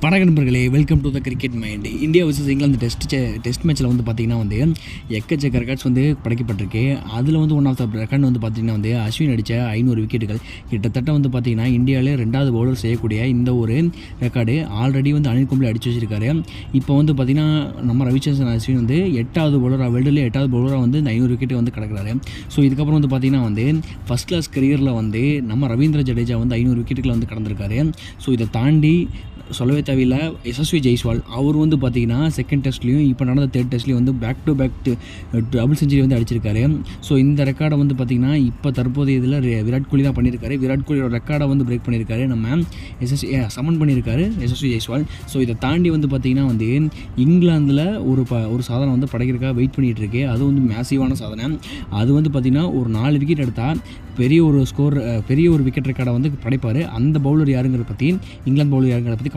வணக்க நண்பர்களே, welcome to the cricket mind. India versus England test மேட்ச்சில் வந்து பார்த்திங்கன்னா எக்கச்சக்க ரெக்கார்ட்ஸ் வந்து படைக்கப்பட்டிருக்கு. அதில் வந்து ஒன் ஆஃப் த ரெக்கார்ட் வந்து பார்த்திங்கன்னா அஸ்வின் அடித்த 500 விக்கெட்டுகள் கிட்டத்தட்ட வந்து பார்த்திங்கன்னா இந்தியாவிலே 2வது பவுலர் செய்யக்கூடிய இந்த ஒரு ரெக்கார்டு ஆல்ரெடி வந்து அனில் கும்ப்ளே அடித்து வச்சிருக்காரு. இப்போ வந்து பார்த்திங்கன்னா நம்ம ரவிச்சந்திரன் அஸ்வின் வந்து 8வது பவுலராக வேர்ல்டுலேயே 8வது பவுலராக வந்து இந்த 500 விக்கெட்டு வந்து கிடக்கிறாரு. ஸோ இதுக்கப்புறம் வந்து பார்த்திங்கன்னா ஃபஸ்ட் கிளாஸ் கரியரில் வந்து நம்ம ரவீந்திர ஜடேஜா வந்து 500 விக்கெட்டுகளை வந்து கடந்திருக்காரு. ஸோ இதை தாண்டி சொல்லவே தேவையில்லை, எஸ்எஸ்வி ஜெய்ஸ்வால் அவர் வந்து பார்த்திங்கன்னா செகண்ட் டெஸ்ட்லேயும் இப்போ நடந்த தேர்ட் டெஸ்ட்லேயும் வந்து back to back double century வந்து அடிச்சிருக்காரு. ஸோ இந்த ரெக்கார்டை வந்து பார்த்திங்கன்னா இப்போ தற்போது இதில் விராட் கோலி தான் பண்ணியிருக்காரு. விராட் கோலியோட ரெக்கார்டை வந்து பிரேக் பண்ணியிருக்காரு, நம்ம சமன் பண்ணியிருக்காரு எஸ்எஸ்வி ஜெய்ஸ்வால். ஸோ இதை தாண்டி வந்து பார்த்திங்கன்னா இங்கிலாந்தில் ஒரு சாதனை வந்து படைக்கிறதுக்காக வெயிட் பண்ணிகிட்டு இருக்கு. அது வந்து மேசிவான சாதனை. அது வந்து பார்த்திங்கன்னா ஒரு 4 விக்கெட் எடுத்தால் பெரிய ஒரு விக்கெட் ரெக்கார்டை வந்து படைப்பார். அந்த பவுலர் யாருங்கிறத பற்றி, இங்கிலாந்து பவுலர் யாருங்கிறத பற்றி